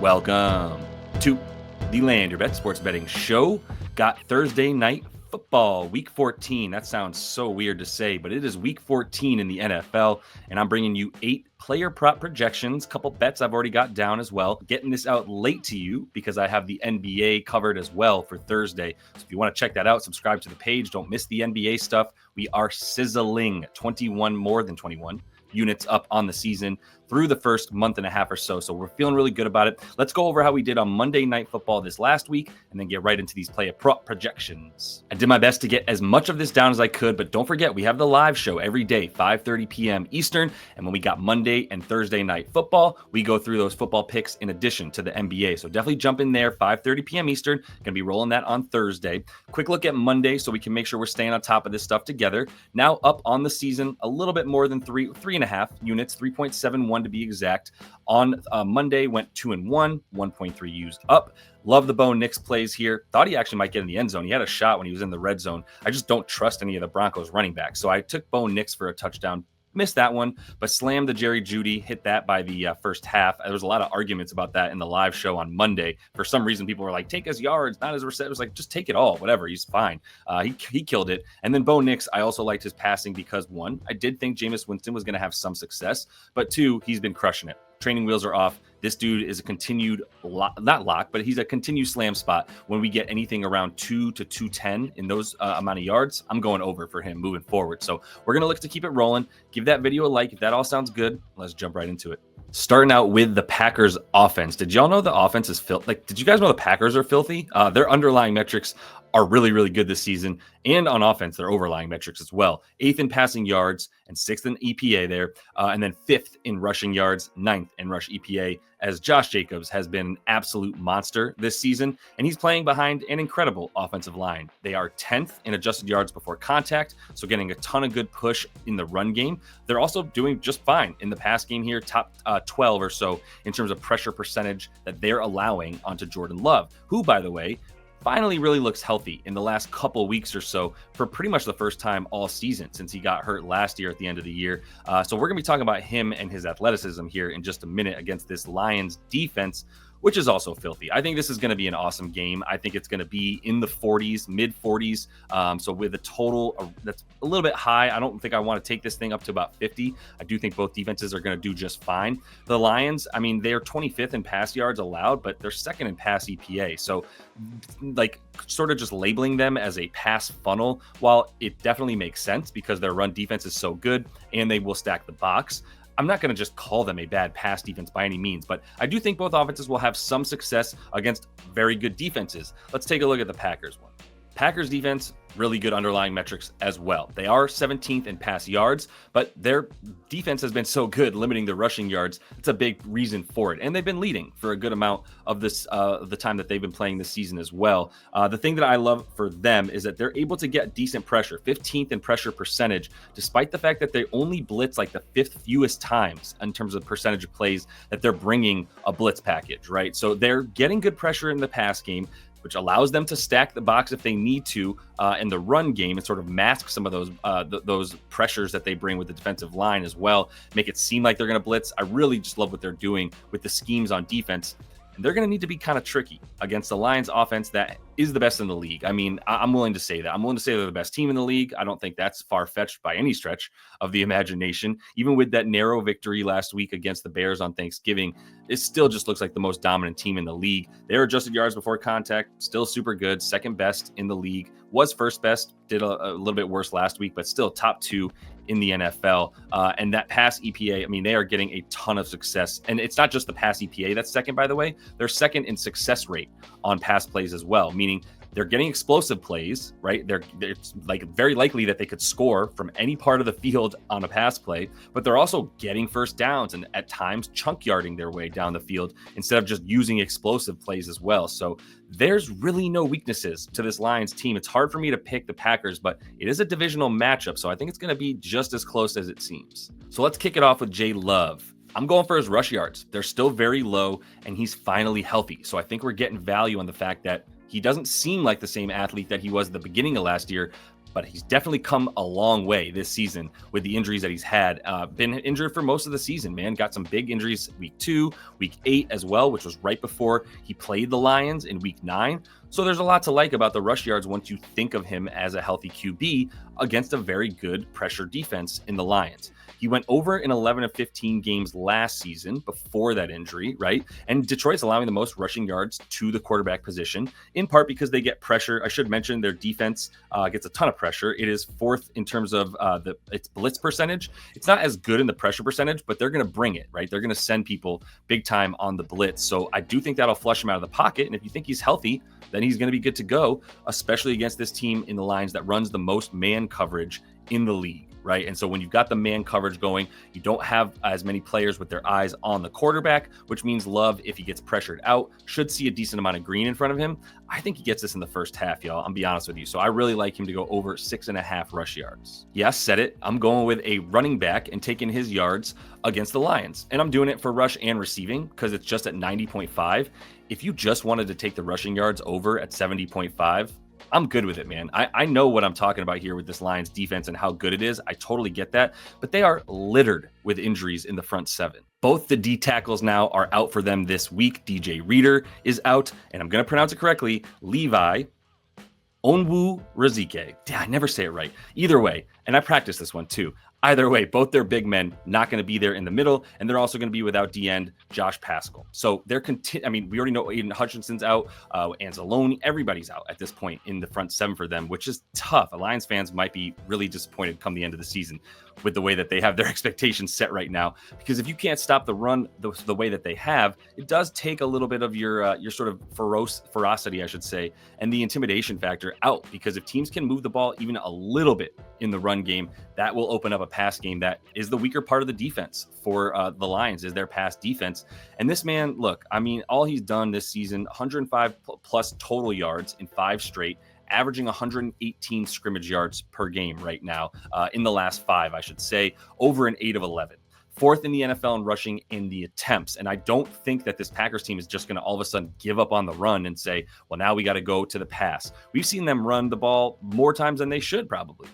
Welcome to the Land Your Bet Sports Betting Show. Got Thursday night football, week 14. That sounds so weird to say, but it is week 14 in the NFL, and I'm bringing you 8 player prop projections, couple bets I've already got down as well. Getting this out late to you because I have the NBA covered as well for Thursday. So if you want to check that out, subscribe to the page. Don't miss the NBA stuff. We are sizzling 21 more than 21 units up on the season through the first month and a half or so. So we're feeling really good about it. Let's go over how we did on Monday Night Football this last week and then get right into these player prop projections. I did my best to get as much of this down as I could, but don't forget, we have the live show every day, 5:30 p.m. Eastern. And when we got Monday and Thursday Night Football, we go through those football picks in addition to the NBA. So definitely jump in there, 5:30 p.m. Eastern. Going to be rolling that on Thursday. Quick look at Monday so we can make sure we're staying on top of this stuff together. Now up on the season, a little bit more than 3.5 units, 3.71 to be exact. On Monday, went 2-1, 1.3 used up. Love the Bo Nix plays here. Thought he actually might get in the end zone. He had a shot when he was in the red zone. I just don't trust any of the Broncos running backs. So I took Bo Nix for a touchdown. Missed that one, but slammed the Jerry Jeudy, hit that by the first half. There was a lot of arguments about that in the live show on Monday. For some reason, people were like, take his yards, not his reception. It was like, just take it all, whatever. He's fine. He killed it. And then Bo Nix, I also liked his passing because, one, I did think Jameis Winston was going to have some success, but two, he's been crushing it. Training wheels are off. This dude is a continued, not lock, but he's a continued slam spot. When we get anything around 2 to 210 in those amount of yards, I'm going over for him moving forward. So we're going to look to keep it rolling. Give that video a like. If that all sounds good, let's jump right into it. Starting out with the Packers offense. Did y'all know the offense is filthy? Like, did you guys know the Packers are filthy? Their underlying metrics are really, really good this season. And on offense, their overlying metrics as well. 8th in passing yards and 6th in EPA there. And then 5th in rushing yards, 9th in rush EPA, as Josh Jacobs has been an absolute monster this season. And he's playing behind an incredible offensive line. They are 10th in adjusted yards before contact, so getting a ton of good push in the run game. They're also doing just fine in the pass game here, top 12 or so in terms of pressure percentage that they're allowing onto Jordan Love, who, by the way, finally really looks healthy in the last couple weeks or so for pretty much the first time all season since he got hurt last year at the end of the year. So we're going to be talking about him and his athleticism here in just a minute against this Lions defense, which is also filthy. I think this is going to be an awesome game. I think it's going to be in the 40s, mid 40s. So with a total that's a little bit high, I don't think I want to take this thing up to about 50. I do think both defenses are going to do just fine. The Lions, I mean, they're 25th in pass yards allowed, but they're 2nd in pass EPA. So like sort of just labeling them as a pass funnel, while it definitely makes sense because their run defense is so good and they will stack the box, I'm not going to just call them a bad pass defense by any means, but I do think both offenses will have some success against very good defenses. Let's take a look at the Packers one. Packers defense, really good underlying metrics as well. They are 17th in pass yards, but their defense has been so good, limiting the rushing yards. It's a big reason for it. And they've been leading for a good amount of this, the time that they've been playing this season as well. The thing that I love for them is that they're able to get decent pressure, 15th in pressure percentage, despite the fact that they only blitz like the 5th fewest times in terms of percentage of plays that they're bringing a blitz package, right? So they're getting good pressure in the pass game, which allows them to stack the box if they need to in the run game and sort of mask some of those pressures that they bring with the defensive line as well, make it seem like they're going to blitz. I really just love what they're doing with the schemes on defense. And they're going to need to be kind of tricky against the Lions offense that is the best in the league. I mean, I'm willing to say that. I'm willing to say they're the best team in the league. I don't think that's far-fetched by any stretch of the imagination. Even with that narrow victory last week against the Bears on Thanksgiving, it still just looks like the most dominant team in the league. Their adjusted yards before contact, still super good, 2nd best in the league, was 1st best, did a little bit worse last week, but still top 2 in the NFL. And that pass EPA, I mean, they are getting a ton of success. And it's not just the pass EPA that's 2nd, by the way. They're 2nd in success rate on pass plays as well, meaning they're getting explosive plays, right? It's like very likely that they could score from any part of the field on a pass play, but they're also getting first downs and at times chunk yarding their way down the field instead of just using explosive plays as well. So there's really no weaknesses to this Lions team. It's hard for me to pick the Packers, but it is a divisional matchup, so I think it's going to be just as close as it seems. So let's kick it off with Jay Love. I'm going for his rush yards. They're still very low, and he's finally healthy. So I think we're getting value on the fact that he doesn't seem like the same athlete that he was at the beginning of last year, but he's definitely come a long way this season with the injuries that he's had. Been injured for most of the season, man. Got some big injuries week 2, week 8 as well, which was right before he played the Lions in week 9. So there's a lot to like about the rush yards once you think of him as a healthy QB against a very good pressure defense in the Lions. He went over in 11 of 15 games last season before that injury, right? And Detroit's allowing the most rushing yards to the quarterback position, in part because they get pressure. I should mention their defense gets a ton of pressure. It is 4th in terms of its blitz percentage. It's not as good in the pressure percentage, but they're going to bring it, right? They're going to send people big time on the blitz. So I do think that'll flush him out of the pocket. And if you think he's healthy, then he's going to be good to go, especially against this team in the Lions that runs the most man coverage in the league, right? And so when you've got the man coverage going, you don't have as many players with their eyes on the quarterback, which means Love, if he gets pressured out, should see a decent amount of green in front of him. I think he gets this in the first half, y'all. I'm be honest with you. So I really like him to go over 6.5 rush yards. Yes, said it. I'm going with a running back and taking his yards against the Lions. And I'm doing it for rush and receiving because it's just at 90.5. If you just wanted to take the rushing yards over at 70.5, I'm good with it, man. I know what I'm talking about here with this Lions defense and how good it is. I totally get that. But they are littered with injuries in the front 7. Both the D tackles now are out for them this week. DJ Reader is out, and I'm going to pronounce it correctly, Levi Onwuzurike. I never say it right. Either way, and I practiced this one too. Either way, both their big men not going to be there in the middle, and they're also going to be without D-end Josh Paschal. So they're we already know Aiden Hutchinson's out, Anzalone, everybody's out at this point in the front 7 for them, which is tough. Lions fans might be really disappointed come the end of the season with the way that they have their expectations set right now. Because if you can't stop the run the way that they have, it does take a little bit of your sort of ferocity, I should say, and the intimidation factor out. Because if teams can move the ball even a little bit in the run game, that will open up a pass game that is the weaker part of the defense for the Lions, is their pass defense. And this man, look, I mean, all he's done this season, 105 plus total yards in 5 straight, averaging 118 scrimmage yards per game right now in the last 5, I should say, over an 8 of 11. 4th in the NFL in rushing in the attempts. And I don't think that this Packers team is just going to all of a sudden give up on the run and say, well, now we got to go to the pass. We've seen them run the ball more times than they should probably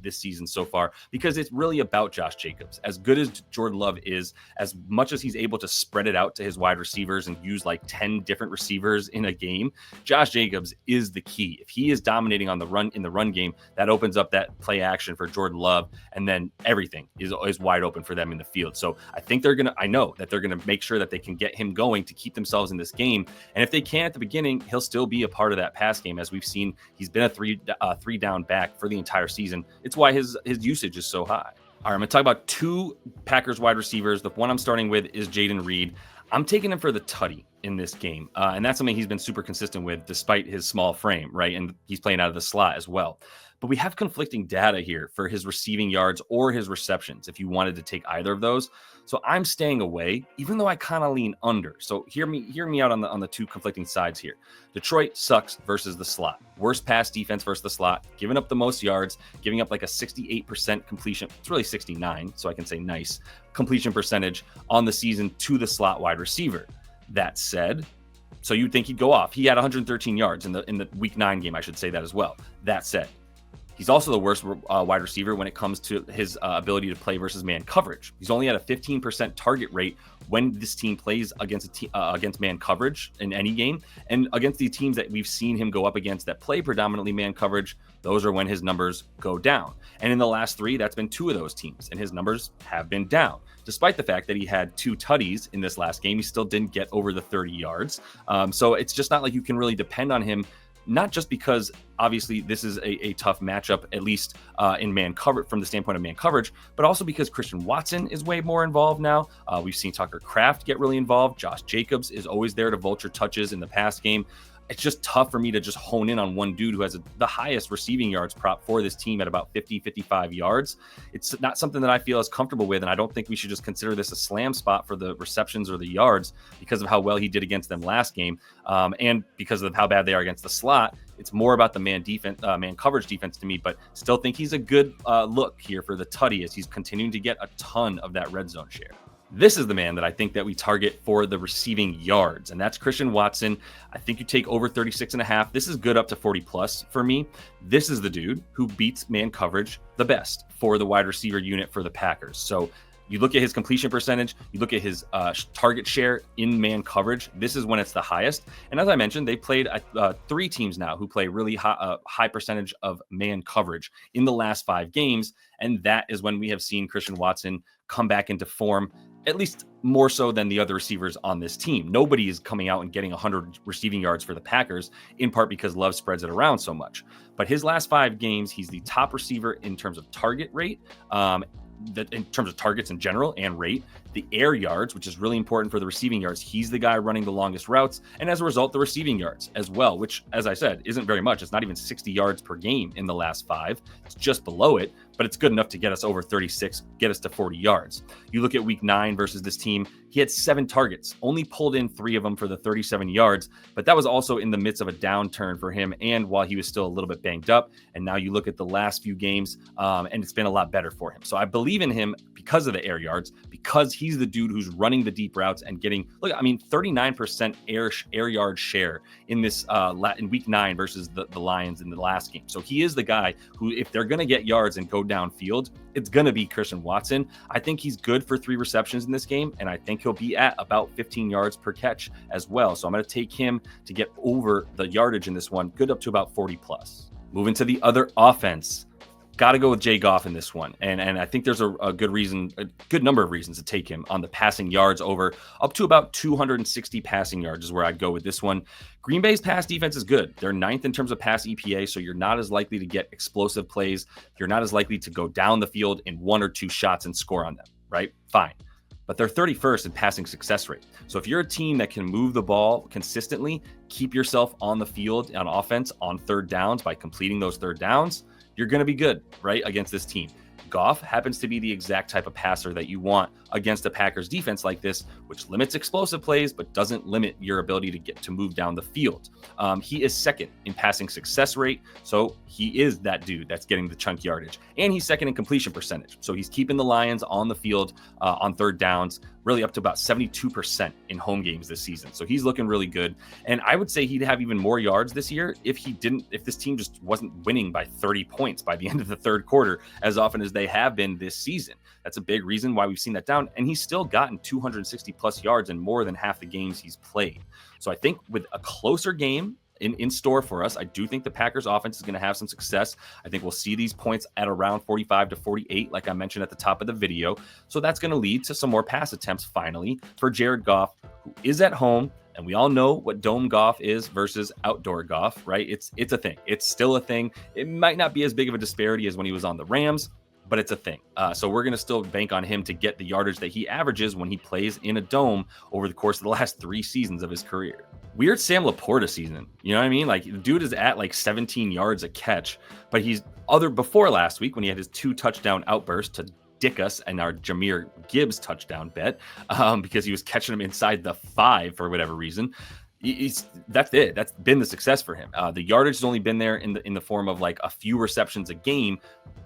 this season so far, because it's really about Josh Jacobs. As good as Jordan Love is, as much as he's able to spread it out to his wide receivers and use like 10 different receivers in a game, Josh Jacobs is the key. If he is dominating on the run in the run game, that opens up that play action for Jordan Love, and then everything is wide open for them in the field. So I know that they're going to make sure that they can get him going to keep themselves in this game. And if they can at the beginning, he'll still be a part of that pass game. As we've seen, he's been a three down back for the entire season. It's why his usage is so high. All right, I'm going to talk about 2 Packers wide receivers. The one I'm starting with is Jayden Reed. I'm taking him for the tutty in this game. And that's something he's been super consistent with despite his small frame, right? And he's playing out of the slot as well. But we have conflicting data here for his receiving yards or his receptions, if you wanted to take either of those. So I'm staying away, even though I kind of lean under. So hear me out on the 2 conflicting sides here. Detroit sucks versus the slot. Worst pass defense versus the slot, giving up the most yards, giving up like a 68% completion. It's really 69, so I can say nice completion percentage on the season to the slot wide receiver. That said, so you'd think he'd go off. He had 113 yards in the week 9 game. I should say that as well. That said, he's also the worst wide receiver when it comes to his ability to play versus man coverage. He's only at a 15% target rate when this team plays against man coverage in any game. And against the teams that we've seen him go up against that play predominantly man coverage, those are when his numbers go down. And in the last 3, that's been 2 of those teams, and his numbers have been down. Despite the fact that he had 2 tutties in this last game, he still didn't get over the 30 yards. So it's just not like you can really depend on him, not just because obviously this is a tough matchup, at least in man coverage from the standpoint of man coverage, but also because Christian Watson is way more involved now. We've seen Tucker Kraft get really involved. Josh Jacobs is always there to vulture touches in the pass game. It's just tough for me to just hone in on one dude who has the highest receiving yards prop for this team at about 55 yards. It's not something that I feel as comfortable with, and I don't think we should just consider this a slam spot for the receptions or the yards because of how well he did against them last game, and because of how bad they are against the slot. It's more about the man coverage defense to me, but still think he's a good look here for the tutty as he's continuing to get a ton of that red zone share. This is the man that I think that we target for the receiving yards, and that's Christian Watson. I think you take over 36.5. This is good up to 40 plus for me. This is the dude who beats man coverage the best for the wide receiver unit for the Packers. So you look at his completion percentage, you look at his target share in man coverage. This is when it's the highest. And as I mentioned, they played 3 teams now who play really high percentage of man coverage in the last 5 games. And that is when we have seen Christian Watson come back into form, at least more so than the other receivers on this team. Nobody is coming out and getting 100 receiving yards for the Packers, in part because Love spreads it around so much. But his last 5 games, he's the top receiver in terms of target rate, in terms of targets in general and rate, the air yards, which is really important for the receiving yards. He's the guy running the longest routes. And as a result, the receiving yards as well, which, as I said, isn't very much. It's not even 60 yards per game in the last 5. It's just below it, but it's good enough to get us over 36, get us to 40 yards. You look at week 9 versus this team, he had 7 targets, only pulled in 3 of them for the 37 yards, but that was also in the midst of a downturn for him and while he was still a little bit banged up. And now you look at the last few games, and it's been a lot better for him. So I believe in him because of the air yards, because he's the dude who's running the deep routes and getting, 39% air yard share in this in week 9 versus the Lions in the last game. So he is the guy who, if they're going to get yards and go downfield, it's going to be Christian Watson. I think he's good for 3 receptions in this game, and I think he'll be at about 15 yards per catch as well. So I'm going to take him to get over the yardage in this one, good up to about 40 plus. Moving to the other offense. Got to go with Jay Goff in this one. And I think there's a good reason, a good number of reasons to take him on the passing yards over up to about 260 passing yards is where I'd go with this one. Green Bay's pass defense is good. They're 9th in terms of pass EPA, so you're not as likely to get explosive plays. You're not as likely to go down the field in 1 or 2 shots and score on them, right? Fine. But they're 31st in passing success rate. So if you're a team that can move the ball consistently, keep yourself on the field on offense on 3rd downs by completing those 3rd downs, you're going to be good, right, against this team. Goff happens to be the exact type of passer that you want against a Packers defense like this, which limits explosive plays, but doesn't limit your ability to get to move down the field. He is 2nd in passing success rate. So he is that dude that's getting the chunk yardage, and he's 2nd in completion percentage. So he's keeping the Lions on the field on 3rd downs, really up to about 72% in home games this season. So he's looking really good. And I would say he'd have even more yards this year if this team just wasn't winning by 30 points by the end of the 3rd quarter, as often as they have been this season. That's a big reason why we've seen that down. And he's still gotten 260 plus yards in more than half the games he's played. So I think with a closer game in store for us, I do think the Packers offense is going to have some success. I think we'll see these points at around 45 to 48, like I mentioned at the top of the video. So that's going to lead to some more pass attempts finally for Jared Goff, who is at home. And we all know what dome Goff is versus outdoor Goff, right? It's a thing. It's still a thing. It might not be as big of a disparity as when he was on the Rams, but it's a thing. So we're going to still bank on him to get the yardage that he averages when he plays in a dome over the course of the last 3 seasons of his career. Weird Sam Laporta season. You know what I mean? Like, the dude is at like 17 yards a catch, but he's before last week when he had his 2 touchdown outbursts to dick us and our Jahmyr Gibbs touchdown bet because he was catching him inside the 5 for whatever reason. That's it. That's been the success for him. The yardage has only been there in the form of like a few receptions a game,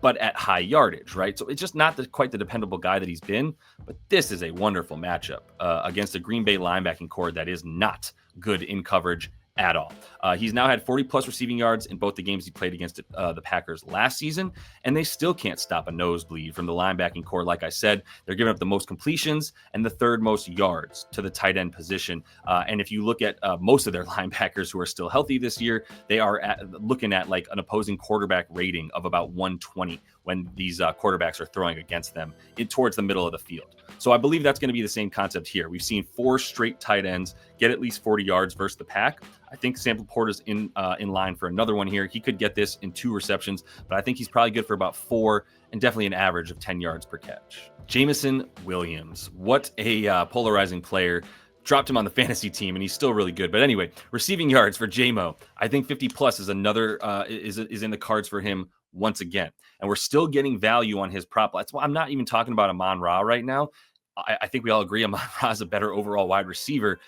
but at high yardage, right? So it's just not quite the dependable guy that he's been. But this is a wonderful matchup against a Green Bay linebacking core that is not good in coverage at all. He's now had 40 plus receiving yards in both the games he played against the Packers last season, and they still can't stop a nosebleed from the linebacking core. Like I said, they're giving up the most completions and the 3rd most yards to the tight end position. And if you look at most of their linebackers who are still healthy this year, they are looking at like an opposing quarterback rating of about 120 when these quarterbacks are throwing against them towards the middle of the field. So I believe that's going to be the same concept here. We've seen 4 straight tight ends get at least 40 yards versus the Pack. I think Sam Laporta's in line for another one here. He could get this in 2 receptions, but I think he's probably good for about 4 and definitely an average of 10 yards per catch. Jameson Williams, what a polarizing player. Dropped him on the fantasy team, and he's still really good. But anyway, receiving yards for J-Mo. I think 50 plus is another is in the cards for him once again. And we're still getting value on his prop. That's why I'm not even talking about Amon-Ra right now. I think we all agree Amon-Ra is a better overall wide receiver.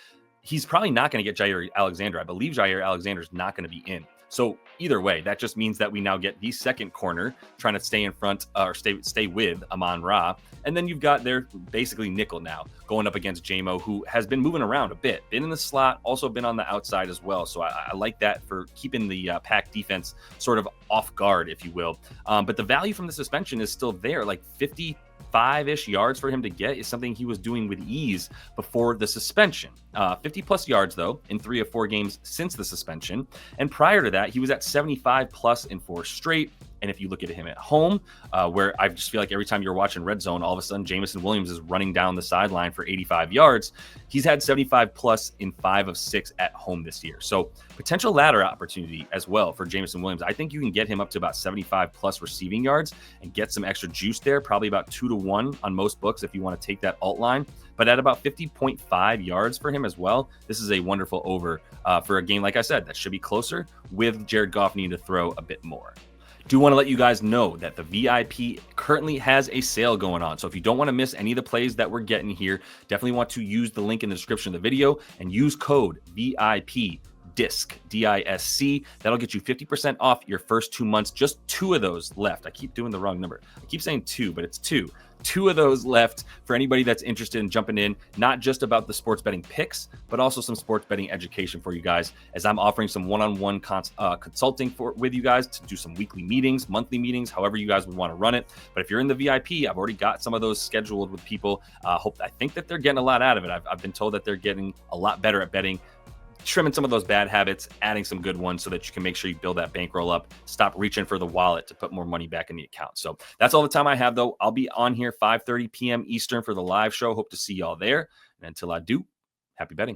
He's probably not going to get Jair Alexander. I believe Jair Alexander is not going to be in. So either way, that just means that we now get the second corner trying to stay in front or stay with Amon-Ra. And then you've got their basically nickel now going up against JMO, who has been moving around a bit, been in the slot, also been on the outside as well. So I like that for keeping the Pack defense sort of off guard, if you will. But the value from the suspension is still there, like 55-ish yards for him to get is something he was doing with ease before the suspension. 50 plus yards, though, in 3 of 4 games since the suspension. And prior to that, he was at 75 plus in 4 straight. And if you look at him at home, where I just feel like every time you're watching Red Zone, all of a sudden Jameson Williams is running down the sideline for 85 yards. He's had 75 plus in 5 of 6 at home this year. So potential ladder opportunity as well for Jameson Williams. I think you can get him up to about 75 plus receiving yards and get some extra juice there, probably about 2 to 1 on most books if you want to take that alt line. But at about 50.5 yards for him as well, this is a wonderful over for a game, like I said, that should be closer with Jared Goff needing to throw a bit more. Do want to let you guys know that the VIP currently has a sale going on. So if you don't want to miss any of the plays that we're getting here, definitely want to use the link in the description of the video and use code VIP DISC, DISC. That'll get you 50% off your first 2 months. Just 2 of those left. I keep doing the wrong number. I keep saying 2, but it's 2. 2 of those left for anybody that's interested in jumping in, not just about the sports betting picks, but also some sports betting education for you guys, as I'm offering some one-on-one consulting with you guys to do some weekly meetings, monthly meetings, however you guys would want to run it. But if you're in the VIP, I've already got some of those scheduled with people. I think that they're getting a lot out of it. I've been told that they're getting a lot better at betting, trimming some of those bad habits, adding some good ones so that you can make sure you build that bankroll up, stop reaching for the wallet to put more money back in the account. So that's all the time I have, though. I'll be on here 5:30 p.m. Eastern for the live show. Hope to see y'all there. And until I do, happy betting.